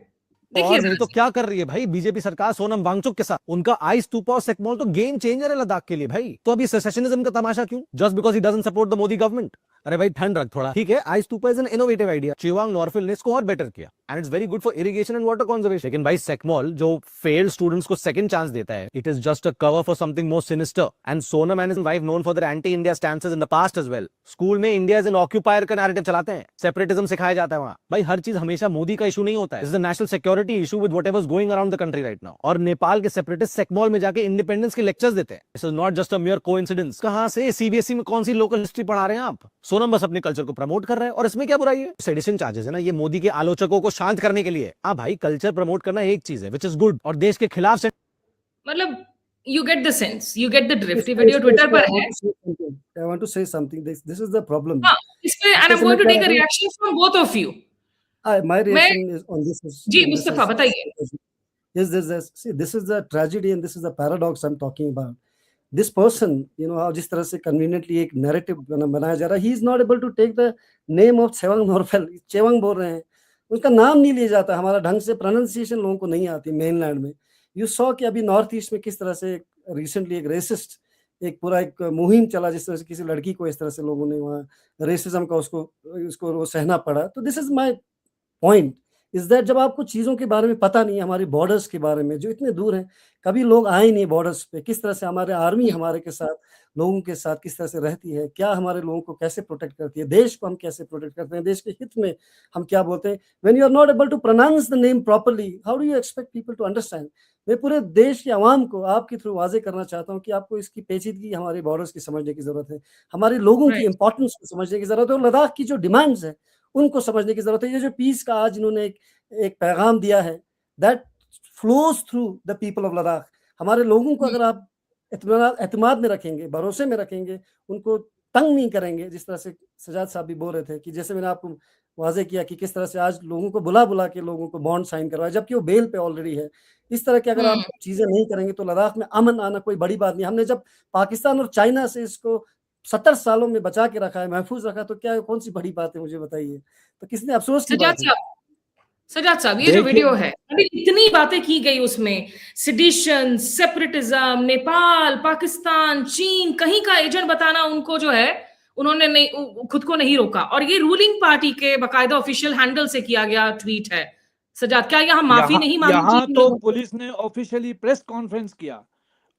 E: और नहीं तो क्या कर रही है भाई बीजेपी सरकार सोनम वांगचुक के साथ? उनका आई स्तूपा और सेकमॉल तो गेम चेंजर है लद्दाख के लिए भाई। तो अभी सेसेशनिज्म का तमाशा क्यों? Just because he doesn't support the Modi government. अरे भाई ठंड रख थोड़ा, ठीक है। Ice stupa is an innovative idea, Chewang Norphel ने इसको और बेटर किया and it's very good for irrigation and water conservation. लेकिन भाई सेकमॉल जो फेल्ड स्टूडेंट्स को सेकंड चांस देता है, it is just a cover for something more sinister. And Sonam and his wife known for their anti India stances in the past as well. School में India is an occupier का narrative चलाते हैं, separatism सिखाया जाता है वहां। भाई हर चीज हमेशा मोदी का इशू नहीं होता है, it's the national security issue with whatever is going around the country right now. और नेपाल के सेपरेटिस्ट सेकमॉल में जाके इंडिपेंडेंस के लेक्चर्स देते हैं। This is not just a मियर coincidence. कहां से सीबीएसई में कौन सी लोकल हिस्ट्री पढ़ा रहे हैं आप? सोनम बस अपने कल्चर को प्रमोट कर रहा है और इसमें क्या बुराई है? सेडिशन चार्जेस है ना, ये मोदी के आलोचकों को शांत करने के लिए। हाँ भाई, कल्चर प्रमोट करना एक चीज है, विच इज गुड, और देश के खिलाफ से
A: मतलब you get the sense, you get the drift। ये वीडियो ट्विटर पर है।
B: I want to say something. This is the problem.
A: हाँ, इसमें and I'm going to take a reaction from both of you।
B: My reaction is on this is
A: जी मुस्तफा बताइए।
B: Yes, see, this is the tragedy and this is the paradox I'm talking about. This person, you know, जिस तरह से conveniently एक narrative बनाया जा रहा है, he is not able to take the name of Chewang Norphel. Chewang बोल रहे हैं, उसका नाम नहीं लिया जाता, हमारा ढंग से प्रोनाउंसिएशन लोगों को नहीं आती मेनलैंड में। यू सॉ कि अभी नॉर्थ ईस्ट में किस तरह से रिसेंटली एक रेसिस्ट एक पूरा एक मुहिम चला, जिस तरह से किसी लड़की को इस तरह से लोगों ने वहाँ रेसिज्म का उसको वो सहना पड़ा। तो this is my point is that जब आपको चीज़ों के बारे में पता नहीं है, हमारे बॉर्डर्स के बारे में जो इतने दूर हैं, कभी लोग आए नहीं बॉर्डर्स पे, किस तरह से हमारे आर्मी हमारे के साथ लोगों के साथ किस तरह से रहती है, क्या हमारे लोगों को कैसे प्रोटेक्ट करती है, देश को हम कैसे प्रोटेक्ट करते हैं, देश के हित में हम क्या बोलते हैं। When you are not able to pronounce the name properly, how do you expect people to understand. मैं पूरे देश की आवाम को आपके थ्रू वाजे करना चाहता हूँ कि आपको इसकी पेचीदगी हमारे बॉर्डर्स की समझने की जरूरत है, हमारे लोगों की
A: राइट।
B: इंपॉर्टेंस को समझने की जरूरत है, और लद्दाख की जो डिमांड्स है उनको समझने की जरूरत है। ये जो पीस का आज इन्होंने एक पैगाम दिया है, that flows through the people of Ladakh. हमारे लोगों को अगर आप एतमाद में रखेंगे, भरोसे में रखेंगे, उनको तंग नहीं करेंगे, जिस तरह से सजाद साहब भी बोल रहे थे कि जैसे मैंने आपको वाजे किया कि किस तरह से आज लोगों को बुला बुला के लोगों को बॉन्ड साइन करवाया, जबकि वो बेल पे ऑलरेडी है। इस तरह की अगर आप चीजें नहीं करेंगे तो लद्दाख में अमन आना कोई बड़ी बात नहीं। हमने जब पाकिस्तान और चाइना से इसको 70 सालों में बचा के रखा है, महफूज रखा, तो क्या कौन सी बड़ी बात है, मुझे बताइए। तो किसने अफसोस की
A: सजाद
B: बात है।
A: साहब, सजाद साहब, ये जो
C: देखिए
A: वीडियो है, अभी इतनी बातें की गई उसमें, सिडिशन, सेपरेटिज्म, नेपाल, पाकिस्तान, चीन, कहीं का एजेंट बताना उनको जो है, उन्होंने नहीं, खुद को नहीं रोका, और ये रूलिंग पार्टी के बाकायदा ऑफिशियल हैंडल से किया गया ट्वीट है। सजाद, क्या यहाँ माफी
C: यहाँ
A: नहीं मांगी
C: यहाँ
A: चीन
C: तो
A: लोगों से?
C: पुलिस ने ऑफिशियली प्रेस कॉन्फ्रेंस किया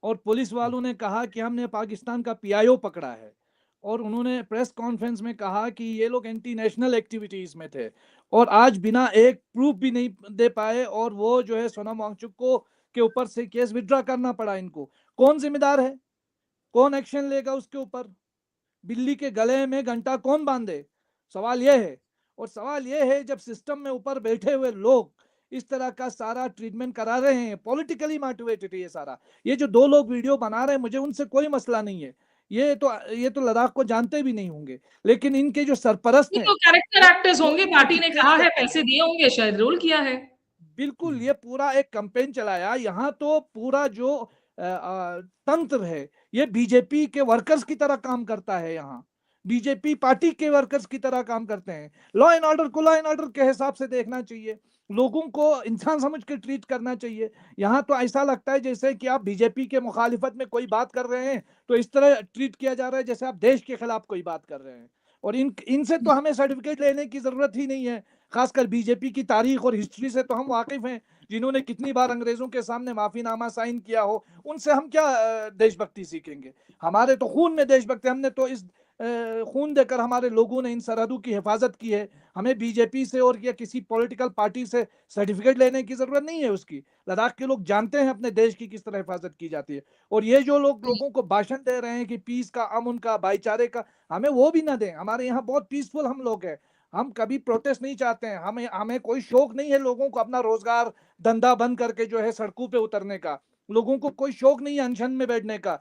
C: और पुलिस वालों ने कहा कि हमने पाकिस्तान का पीआईओ पकड़ा है, और उन्होंने प्रेस कॉन्फ्रेंस में कहा कि ये लोग एंटी नेशनल एक्टिविटीज में थे, और आज बिना एक प्रूफ भी नहीं दे पाए, और वो जो है सोनम वांगचुक को के ऊपर से केस विड्रॉ करना पड़ा इनको। कौन जिम्मेदार है, कौन एक्शन लेगा उसके ऊपर, बिल्ली के गले में घंटा कौन बांधे, सवाल यह है। और सवाल यह है, जब सिस्टम में ऊपर बैठे हुए लोग इस तरह का सारा ट्रीटमेंट करा रहे हैं, पॉलिटिकली मोटिवेटेड है ये सारा, ये जो दो लोग वीडियो बना रहे हैं, मुझे उनसे कोई मसला नहीं है, ये तो लद्दाख को जानते भी नहीं होंगे, लेकिन इनके जो सरपरस्त
A: ये
C: हैं
A: तो कैरेक्टर एक्टर्स होंगे,
C: वो
A: पार्टी ने कहा है,
C: करते
A: पैसे
C: हैं।
A: दिए होंगे, शायद रोल किया है।
C: बिल्कुल, ये पूरा एक कैंपेन चलाया। यहाँ तो पूरा जो तंत्र है ये बीजेपी के वर्कर्स की तरह काम करता है, यहाँ बीजेपी पार्टी के वर्कर्स की तरह काम करते हैं। लॉ एंड ऑर्डर को लॉ एंड ऑर्डर के हिसाब से देखना चाहिए, लोगों को इंसान समझ के ट्रीट करना चाहिए। यहाँ तो ऐसा लगता है जैसे कि आप बीजेपी के मुखालिफत में कोई बात कर रहे हैं तो इस तरह ट्रीट किया जा रहा है जैसे आप देश के खिलाफ कोई बात कर रहे हैं। और इनसे तो हमें सर्टिफिकेट लेने की जरूरत ही नहीं है, खासकर बीजेपी की तारीख और हिस्ट्री से तो हम वाकिफ हैं, जिन्होंने कितनी बार अंग्रेजों के सामने माफीनामा साइन किया हो, उनसे हम क्या देशभक्ति सीखेंगे। हमारे तो खून में देशभक्ति, हमने तो इस खून देकर हमारे लोगों ने इन सरहदों की हिफाजत की है। हमें बीजेपी से और या किसी पॉलिटिकल पार्टी से सर्टिफिकेट लेने की जरूरत नहीं है उसकी। लद्दाख के लोग जानते हैं अपने देश की किस तरह हिफाजत की जाती है। और ये जो लोग लोगों को भाषण दे रहे हैं कि पीस का, अमन का, भाईचारे का, हमें वो भी ना दें। हमारे यहाँ बहुत पीसफुल हम लोग हैं, हम कभी प्रोटेस्ट नहीं चाहते हैं, हमें कोई शौक नहीं है लोगों को अपना रोजगार धंधा बंद करके जो है सड़कों पे उतरने का। लोगों को कोई शौक नहीं है अनशन में बैठने का,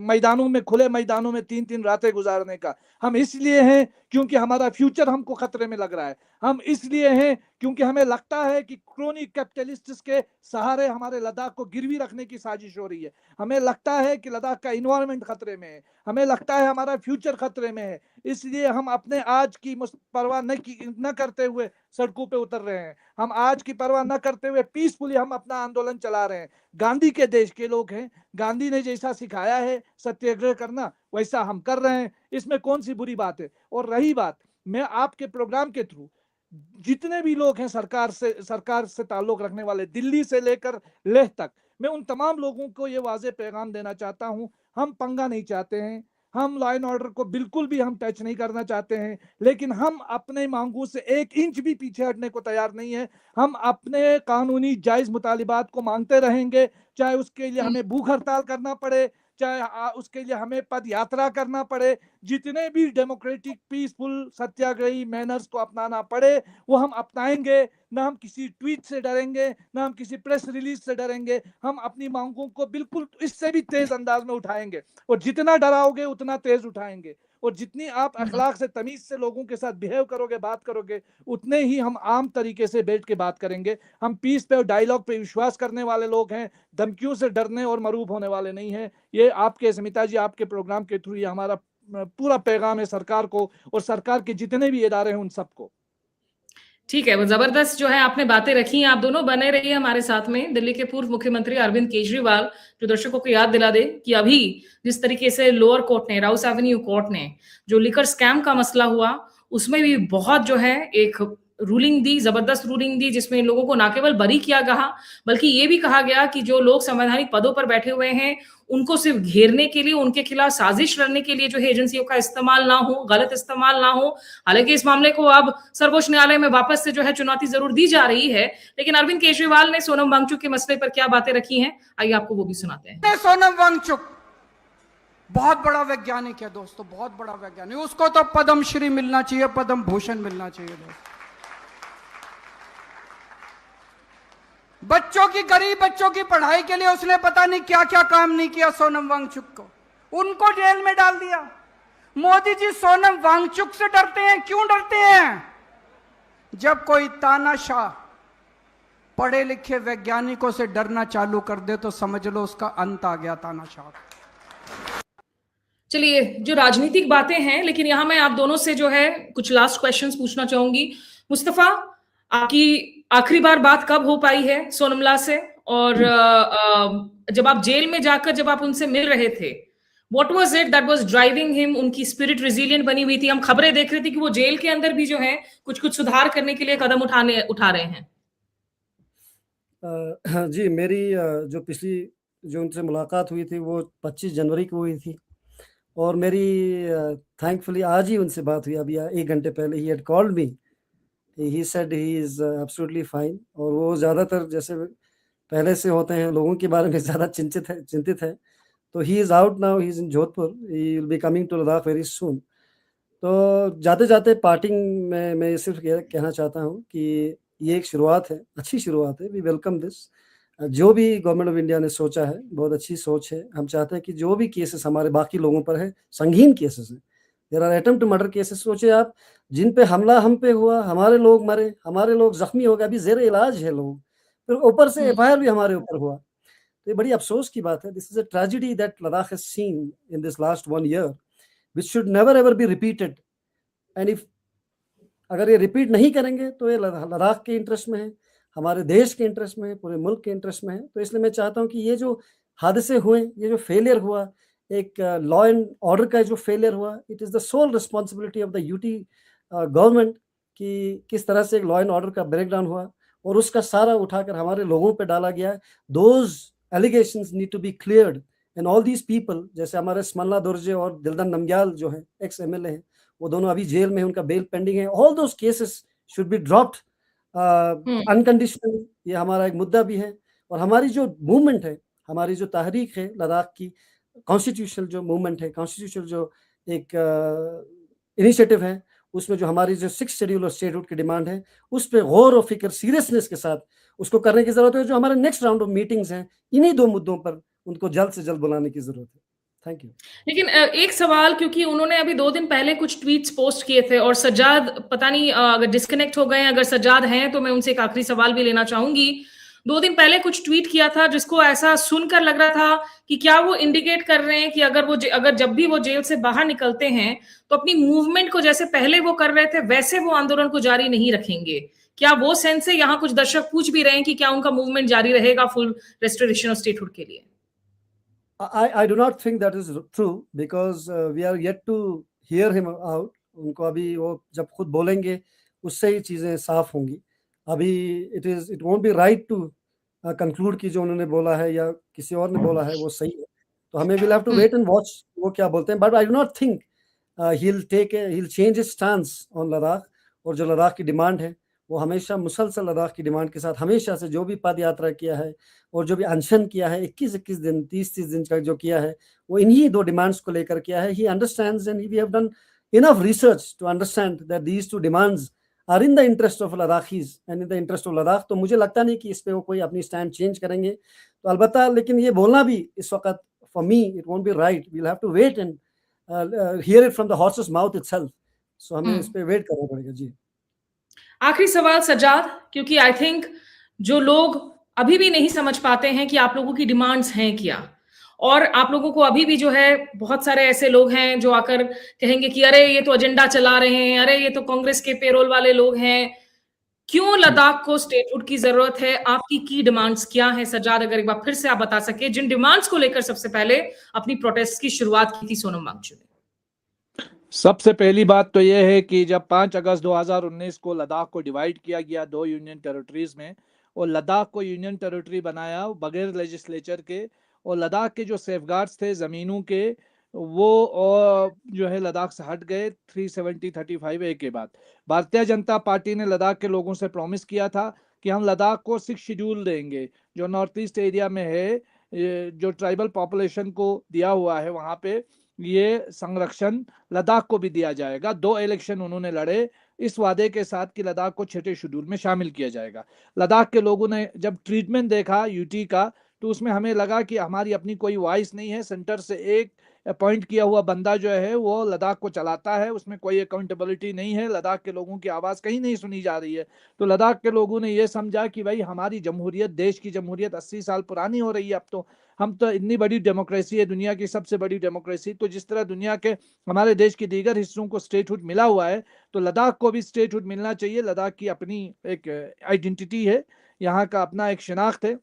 C: मैदानों में, खुले मैदानों में 3-3 रातें गुजारने का। हम इसलिए हैं क्योंकि हमारा फ्यूचर हमको खतरे में लग रहा है। हम इसलिए हैं क्योंकि हमें लगता है कि क्रोनी कैपिटलिस्ट के सहारे हमारे लद्दाख को गिरवी रखने की साजिश हो रही है। हमें लगता है कि लद्दाख का इन्वायरमेंट खतरे में है, हमें लगता है हमारा फ्यूचर खतरे में है। इसलिए हम अपने आज की परवाह न करते हुए सड़कों पे उतर रहे हैं। हम आज की परवाह न करते हुए पीसफुली हम अपना आंदोलन चला रहे हैं। गांधी के देश के लोग हैं, गांधी ने जैसा सिखाया है सत्याग्रह करना, वैसा हम कर रहे हैं। इसमें कौन सी बुरी बात है। और रही बात, मैं आपके प्रोग्राम के थ्रू जितने भी लोग हैं सरकार से ताल्लुक रखने वाले, दिल्ली से लेकर लेह तक, मैं उन तमाम लोगों को ये वाज़ेह पैगाम देना चाहता हूं, हम पंगा नहीं चाहते हैं, हम लॉ एंड ऑर्डर को बिल्कुल भी हम टच नहीं करना चाहते हैं, लेकिन हम अपने मांगों से 1 इंच भी पीछे हटने को तैयार नहीं है। हम अपने कानूनी जायज मुतालिबात को मांगते रहेंगे, चाहे उसके लिए हमें भूख हड़ताल करना पड़े, चाहे उसके लिए हमें पद यात्रा करना पड़े, जितने भी डेमोक्रेटिक पीसफुल सत्याग्रही मैनर्स को अपनाना पड़े वो हम अपनाएंगे। ना हम किसी ट्वीट से डरेंगे, ना हम किसी प्रेस रिलीज से डरेंगे। हम अपनी मांगों को बिल्कुल इससे भी तेज अंदाज में उठाएंगे, और जितना डराओगे उतना तेज उठाएंगे। और जितनी आप अखलाक से तमीज से लोगों के साथ बिहेव करोगे, बात करोगे, उतने ही हम आम तरीके से बैठ के बात करेंगे। हम पीस पे और डायलॉग पे विश्वास करने वाले लोग हैं, धमकियों से डरने और मरूब होने वाले नहीं हैं। ये आपके स्मिता जी, आपके प्रोग्राम के थ्रू ये हमारा पूरा पैगाम है सरकार को और सरकार के जितने भी इदारे हैं उन सबको।
A: ठीक है, वो जबरदस्त जो है आपने बातें रखी हैं। आप दोनों बने रहिए हमारे साथ में। दिल्ली के पूर्व मुख्यमंत्री अरविंद केजरीवाल जो दर्शकों को याद दिला दे कि अभी जिस तरीके से लोअर कोर्ट ने, राउस एवेन्यू कोर्ट ने जो लिकर स्कैम का मसला हुआ, उसमें भी बहुत जो है एक रूलिंग दी, जबरदस्त रूलिंग दी, जिसमें इन लोगों को ना केवल बरी किया गया बल्कि ये भी कहा गया कि जो लोग संवैधानिक पदों पर बैठे हुए हैं उनको सिर्फ घेरने के लिए, उनके खिलाफ साजिश करने के लिए जो है एजेंसियों का इस्तेमाल ना हो, गलत इस्तेमाल ना हो। हालांकि इस मामले को अब सर्वोच्च न्यायालय में वापस से जो है चुनौती जरूर दी जा रही है, लेकिन अरविंद केजरीवाल ने सोनम वांगचुक के मसले पर क्या बातें रखी हैं, आइए आपको वो भी सुनाते हैं।
F: सोनम वांगचुक बहुत बड़ा वैज्ञानिक है दोस्तों, बहुत बड़ा वैज्ञानिक। उसको तो पद्म श्री मिलना चाहिए, पद्म भूषण मिलना चाहिए दोस्तों। बच्चों की, गरीब बच्चों की पढ़ाई के लिए उसने पता नहीं क्या क्या काम नहीं किया सोनम वांगचुक को, उनको जेल में डाल दिया। मोदी जी सोनम वांगचुक से डरते हैं, क्यों डरते हैं? जब कोई तानाशाह पढ़े लिखे वैज्ञानिकों से डरना चालू कर दे तो समझ लो उसका अंत आ गया तानाशाह।
A: चलिए, जो राजनीतिक बातें हैं, लेकिन यहां मैं आप दोनों से जो है कुछ लास्ट क्वेश्चंस पूछना चाहूंगी। मुस्तफा, आपकी आखिरी बार बात कब हो पाई है सोनमला से? और जब आप जेल में जाकर जब आप उनसे मिल रहे थे, what was it that was driving him? उनकी स्पिरिट रिजिलियंट बनी हुई थी। हम खबरें देख रहे थे कि वो जेल के अंदर भी जो है कुछ कुछ सुधार करने के लिए कदम उठा रहे हैं।
B: जी, मेरी जो पिछली जो उनसे मुलाकात हुई थी वो 25 जनवरी को हुई थी और मेरी थैंकफुली आज ही उनसे बात हुई, अभी 1 घंटे पहले। He had called me, he said he is absolutely fine. और वो ज़्यादातर जैसे पहले से होते हैं लोगों के बारे में ज़्यादा चिंतित है। तो he is out now, he is in Jodhpur, he will be coming to Ladakh very soon. तो जाते-जाते पार्टिंग में मैं सिर्फ कहना चाहता हूँ कि ये एक शुरुआत है, अच्छी शुरुआत है। We welcome this. जो भी गवर्नमेंट ऑफ इंडिया ने सोचा है, बहुत अच्छी सोच है। हम चाहते हैं कि जो भी केसेस हमारे बाकी लोगों पर है, संगीन केसेस हैं, there are attempt to murder cases. सोचिए आप, जिन पे हमला हम पे हुआ, हमारे लोग मरे, हमारे लोग जख्मी हो गए, अभी ज़ेर इलाज है लोग, फिर ऊपर से एफआईआर भी हमारे ऊपर हुआ। तो ये बड़ी अफसोस की बात है। This is a tragedy that Ladakh has seen in this last 1 year, which should never ever be repeated. And if अगर ये रिपीट नहीं करेंगे तो ये लद्दाख के इंटरेस्ट में है, हमारे देश के इंटरेस्ट में है, पूरे मुल्क के इंटरेस्ट में है। तो इसलिए मैं चाहता हूँ कि ये जो हादसे हुए, ये जो फेलियर हुआ, एक लॉ एंड ऑर्डर का जो फेलियर हुआ, it is the sole responsibility of the UT government कि किस तरह से एक लॉ एंड ऑर्डर का ब्रेकडाउन हुआ और उसका सारा उठाकर हमारे लोगों पे डाला गया है। Those allegations need to be cleared and all these people, जैसे हमारे स्मलना दुर्जे और दिलदन नमग्याल जो हैं, एक्स एमएलए हैं, वो दोनों अभी जेल में हैं, उनका बेल पेंडिंग है। All those cases should be dropped unconditionally. ये हमारा एक मुद्दा भी है। और हमारी जो मूवमेंट है, हमारी जो तहरीक है लद्दाख की, कॉन्स्टिट्यूशनल जो मूवमेंट है, कॉन्स्टिट्यूशनल जो एक इनिशिएटिव है, उसमें जो हमारी जो 6th शेड्यूल और स्टेटहुड की डिमांड है, उस पे गौर और फिक्र, सीरियसनेस के साथ उसको करने की ज़रूरत है। जो हमारे नेक्स्ट राउंड ऑफ मीटिंग्स हैं, इन्हीं 2 मुद्दों पर उनको जल्द से जल्द बुलाने की ज़रूरत है। Thank you.
A: लेकिन एक सवाल, क्योंकि उन्होंने अभी 2 दिन पहले कुछ ट्वीट्स पोस्ट किए थे और सज्जाद पता नहीं अगर डिस्कनेक्ट हो गए हैं, अगर सज्जाद हैं तो मैं उनसे एक आखिरी सवाल भी लेना चाहूंगी। 2 दिन पहले कुछ ट्वीट किया था जिसको ऐसा सुनकर लग रहा था कि क्या वो इंडिकेट कर रहे हैं कि अगर जब भी वो जेल से बाहर निकलते हैं तो अपनी मूवमेंट को जैसे पहले वो कर रहे थे वैसे वो आंदोलन को जारी नहीं रखेंगे। क्या वो सेंस है? यहाँ कुछ दर्शक पूछ भी रहे हैं कि क्या उनका मूवमेंट जारी रहेगा फुल रेस्टोरेशन ऑफ स्टेटहुड के लिए?
B: I do not think that is true because we are yet to hear him out. उनको अभी वो जब खुद बोलेंगे उससे ही चीज़ें साफ होंगी। अभी it won't be right to conclude कि जो उन्होंने बोला है या किसी और ने बोला है वो सही है। तो हमें we'll have to wait and watch वो क्या बोलते हैं। But I do not think he'll change his stance on Ladakh। और जो लद्दाख की डिमांड है वो हमेशा मुसलसल लद्दाख की डिमांड के साथ हमेशा से जो भी पद यात्रा किया है और जो भी अनशन किया है 21-21 दिन 30-30 दिन का जो किया है वो इन्हीं 2 डिमांड्स को लेकर किया है। He understands and we have done enough research to understand that these 2 demands are in the interest of Ladakhis and in the interest of Ladakh. तो मुझे लगता नहीं कि इस पे वो कोई अपनी स्टैंड चेंज करेंगे। तो अलबत्ता लेकिन ये बोलना भी इस वक्त for me it won't be right. We will have to wait and hear it from the horse's mouth itself. So हमें
A: हम्म।
B: इस पे वेट करना पड़ेगा जी।
A: आखिरी सवाल सज्जाद, क्योंकि आई थिंक जो लोग अभी भी नहीं समझ पाते हैं कि आप लोगों की डिमांड्स हैं क्या, और आप लोगों को अभी भी जो है बहुत सारे ऐसे लोग हैं जो आकर कहेंगे कि अरे ये तो एजेंडा चला रहे हैं, अरे ये तो कांग्रेस के पेरोल वाले लोग हैं। क्यों लद्दाख को स्टेटहुड की जरूरत है? आपकी की डिमांड्स क्या है सज्जाद? अगर एक बार फिर से आप बता सके, जिन डिमांड्स को लेकर सबसे पहले अपनी प्रोटेस्ट की शुरुआत की थी सोनम वांगचुक ने।
C: सबसे पहली बात तो यह है कि जब 5 अगस्त 2019 को लद्दाख को डिवाइड किया गया 2 यूनियन टेरिटरीज में, और लद्दाख को यूनियन टेरिटरी बनाया बगैर लेजिस्लेचर के, और लद्दाख के जो सेफगार्ड्स थे ज़मीनों के वो जो है लद्दाख से हट गए 370-35 के बाद। भारतीय जनता पार्टी ने लद्दाख के लोगों से प्रॉमिस किया था कि हम लद्दाख को 6 शेड्यूल देंगे, जो नॉर्थ ईस्ट एरिया में है, जो ट्राइबल पॉपुलेशन को दिया हुआ है वहाँ पे ये संरक्षण लद्दाख को भी दिया जाएगा। 2 इलेक्शन उन्होंने लड़े इस वादे के साथ कि लद्दाख को 6ठे शेड्यूल में शामिल किया जाएगा। लद्दाख के लोगों ने जब ट्रीटमेंट देखा यूटी का, तो उसमें हमें लगा कि हमारी अपनी कोई वॉइस नहीं है, सेंटर से एक अपॉइंट किया हुआ बंदा जो है वो लद्दाख को चलाता है, उसमें कोई अकाउंटेबिलिटी नहीं है, लद्दाख के लोगों की आवाज़ कहीं नहीं सुनी जा रही है। तो लद्दाख के लोगों ने ये समझा कि भाई हमारी जमहूरियत, देश की जमहूरियत 80 साल पुरानी हो रही है, अब तो हम तो इतनी बड़ी डेमोक्रेसी है, दुनिया की सबसे बड़ी डेमोक्रेसी, तो जिस तरह दुनिया के हमारे देश के दीगर हिस्सों को स्टेटहुड मिला हुआ है तो लद्दाख को भी स्टेटहुड मिलना चाहिए। लद्दाख की अपनी एक आइडेंटिटी है, यहाँ का अपना एक शिनाख्त है।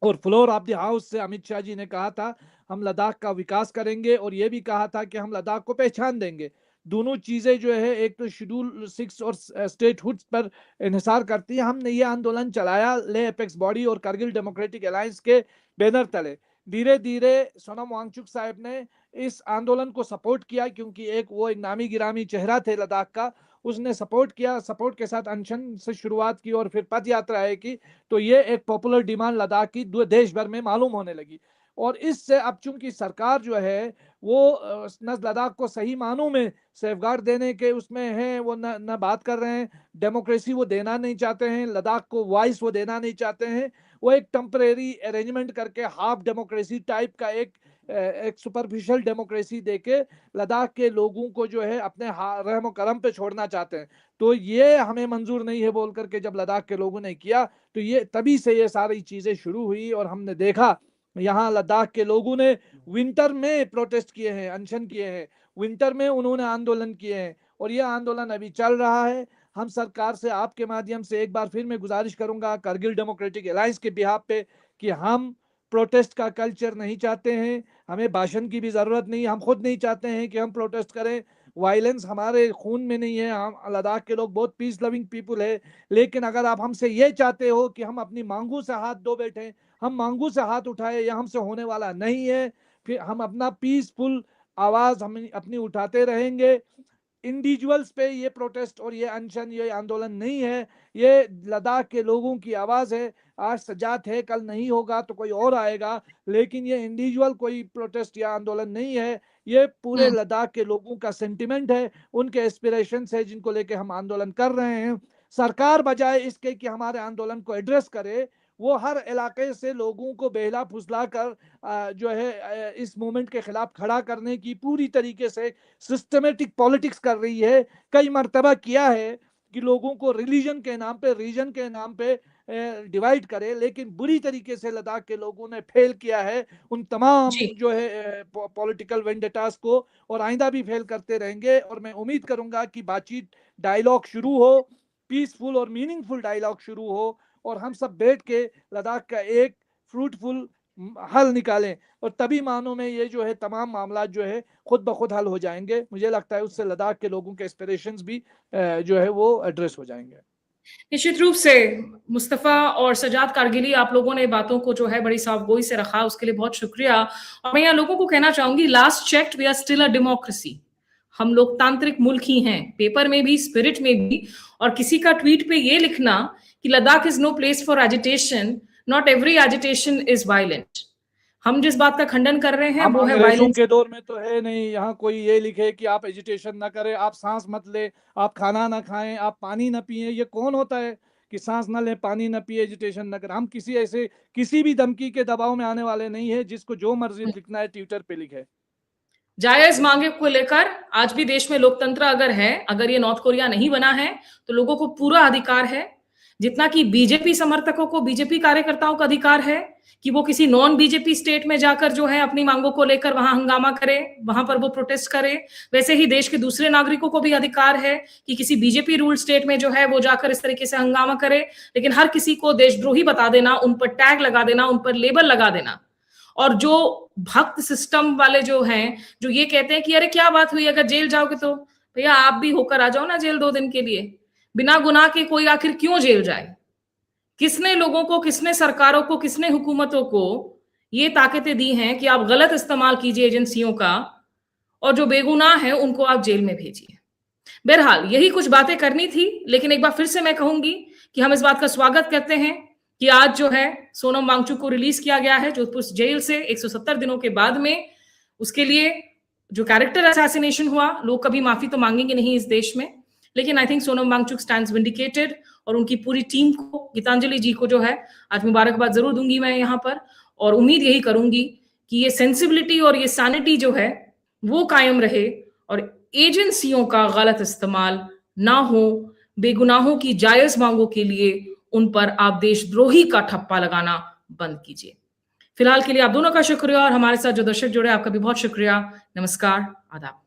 C: और फ्लोर ऑफ द हाउस से अमित शाह जी ने कहा था हम लद्दाख का विकास करेंगे, और ये भी कहा था कि हम लद्दाख को पहचान देंगे। दोनों चीजें जो है, एक तो शेड्यूल 6 और स्टेटहुड पर इन्हिसार करती है। हमने ये आंदोलन चलाया ले एपेक्स बॉडी और करगिल डेमोक्रेटिक अलायंस के बैनर तले। धीरे धीरे सोनम वांगचुक साहब ने इस आंदोलन को सपोर्ट किया, क्योंकि एक वो एक नामी गिरामी चेहरा थे लद्दाख का, उसने सपोर्ट किया। सपोर्ट के साथ अनशन से शुरुआत की और फिर पद यात्रा है की, तो ये एक पॉपुलर डिमांड लद्दाख की देश भर में मालूम होने लगी। और इससे अब चूंकि सरकार जो है वो न लद्दाख को सही मानों में सेफगार्ड देने के उसमें है, वो न बात कर रहे हैं, डेमोक्रेसी वो देना नहीं चाहते हैं, लद्दाख को वॉइस वो देना नहीं चाहते हैं, वो एक टेम्परेरी अरेंजमेंट करके हाफ डेमोक्रेसी टाइप का एक सुपरफिशियल डेमोक्रेसी देके लद्दाख के लोगों को जो है अपने रहम करम पे छोड़ना चाहते हैं। तो ये हमें मंजूर नहीं है बोल करके जब लद्दाख के लोगों ने किया, तो ये तभी से ये सारी चीजें शुरू हुई। और हमने देखा यहाँ लद्दाख के लोगों ने विंटर में प्रोटेस्ट किए हैं, अनशन किए हैं, विंटर में उन्होंने आंदोलन किए हैं, और ये आंदोलन अभी चल रहा है। हम सरकार से आपके माध्यम से एक बार फिर मैं गुजारिश करूंगा करगिल डेमोक्रेटिक अलायंस के बिहाफ पे कि हम प्रोटेस्ट का कल्चर नहीं चाहते हैं, हमें भाषण की भी जरूरत नहीं, हम खुद नहीं चाहते हैं कि हम प्रोटेस्ट करें, वायलेंस हमारे खून में नहीं है, हम लद्दाख के लोग बहुत पीस लविंग पीपुल है। लेकिन अगर आप हमसे ये चाहते हो कि हम अपनी मांगों से हाथ धो बैठे, हम मांगों से हाथ उठाए, यह हमसे होने वाला नहीं है। फिर हम अपना पीसफुल आवाज हम अपनी उठाते रहेंगे। इंडिविजुअल्स पे ये प्रोटेस्ट और ये अनशन, ये आंदोलन नहीं है, ये लद्दाख के लोगों की आवाज है। आज सजात है, कल नहीं होगा तो कोई और आएगा, लेकिन ये इंडिविजुअल कोई प्रोटेस्ट या आंदोलन नहीं है, ये पूरे लद्दाख के लोगों का सेंटिमेंट है, उनके एस्पिरेशंस है जिनको लेके हम आंदोलन कर रहे हैं। सरकार बजाय इसके कि हमारे आंदोलन को एड्रेस करे, वो हर इलाके से लोगों को बहला फुसला कर जो है इस मूवमेंट के खिलाफ खड़ा करने की पूरी तरीके से सिस्टमेटिक पॉलिटिक्स कर रही है। कई मर्तबा किया है कि लोगों को रिलीजन के नाम पे, रीजन के नाम पे डिवाइड करे, लेकिन बुरी तरीके से लद्दाख के लोगों ने फेल किया है उन तमाम जो है पॉलिटिकल वेंडेटास को, और आइंदा भी फेल करते रहेंगे। और मैं उम्मीद करूंगा कि बातचीत, डायलॉग शुरू हो, पीसफुल और मीनिंगफुल डायलॉग शुरू हो, और हम सब बैठ के लद्दाख का एक फ्रूटफुल हल निकालें, और तभी मानों में ये जो है तमाम मामला जो है खुद ब खुद हल हो जाएंगे। मुझे लगता है उससे लद्दाख के लोगों के एस्पिरेशंस भी जो है वो एड्रेस हो जाएंगे।
A: निश्चित रूप से मुस्तफा और सजाद कारगिली, आप लोगों ने बातों को जो है बड़ी साफगोई से रखा, उसके लिए बहुत शुक्रिया। और मैं यहाँ लोगों को कहना चाहूंगी, last checked we are still a democracy. हम लोकतांत्रिक मुल्क ही हैं, पेपर में भी, स्पिरिट में भी। और किसी का ट्वीट पे ये लिखना कि Ladakh is no place for agitation, not every agitation is violent, हम जिस बात का खंडन कर रहे हैं वो है वायलेंस।
C: के दौर में तो है नहीं, यहाँ कोई ये लिखे कि आप एजिटेशन ना करें, आप सांस मत ले, आप खाना ना खाएं, आप पानी ना पिए। ये कौन होता है कि सांस ना ले, पानी ना पिए, एजिटेशन ना करें? हम किसी भी धमकी के दबाव में आने वाले नहीं है। जिसको जो मर्जी लिखना है ट्विटर पे लिखे।
A: जायज मांगे को लेकर आज भी देश में लोकतंत्र अगर है, अगर ये नॉर्थ कोरिया नहीं बना है, तो लोगों को पूरा अधिकार है, जितना कि बीजेपी समर्थकों को, बीजेपी कार्यकर्ताओं का अधिकार है कि वो किसी नॉन बीजेपी स्टेट में जाकर जो है अपनी मांगों को लेकर वहां हंगामा करे, वहां पर वो प्रोटेस्ट करे। वैसे ही देश के दूसरे नागरिकों को भी अधिकार है कि किसी बीजेपी रूल स्टेट में जो है वो जाकर इस तरीके से हंगामा करे। लेकिन हर किसी को देशद्रोही बता देना, उन पर टैग लगा देना, उन पर लेबल लगा देना, और जो भक्त सिस्टम वाले जो हैं, जो ये कहते हैं कि अरे क्या बात हुई, अगर जेल जाओगे तो भैया आप भी होकर आ जाओ ना जेल 2 दिन के लिए। बिना गुनाह के कोई आखिर क्यों जेल जाए? किसने लोगों को, किसने सरकारों को, किसने हुकूमतों को ये ताकतें दी हैं कि आप गलत इस्तेमाल कीजिए एजेंसियों का, और जो बेगुनाह है उनको आप जेल में भेजिए। बहरहाल यही कुछ बातें करनी थी, लेकिन एक बार फिर से मैं कहूंगी कि हम इस बात का स्वागत करते हैं कि आज जो है सोनम वांगचुक को रिलीज किया गया है जोधपुर जेल से 170 दिनों के बाद में। उसके लिए जो कैरेक्टर असैसिनेशन हुआ, लोग कभी माफी तो मांगेंगे नहीं इस देश में, लेकिन I think Sonam Wangchuk stands vindicated, और उनकी पूरी टीम को, गीतांजलि जी को जो है आज मुबारकबाद जरूर दूंगी मैं यहाँ पर, और उम्मीद यही करूंगी कि ये सेंसिबिलिटी और ये सैनिटी जो है वो कायम रहे और एजेंसियों का गलत इस्तेमाल ना हो। बेगुनाहों की जायज मांगों के लिए उन पर आप देशद्रोही का ठप्पा लगाना बंद कीजिए। फिलहाल के लिए आप दोनों का शुक्रिया, और हमारे साथ जो दर्शक जुड़े आपका भी बहुत शुक्रिया। नमस्कार, आदाब।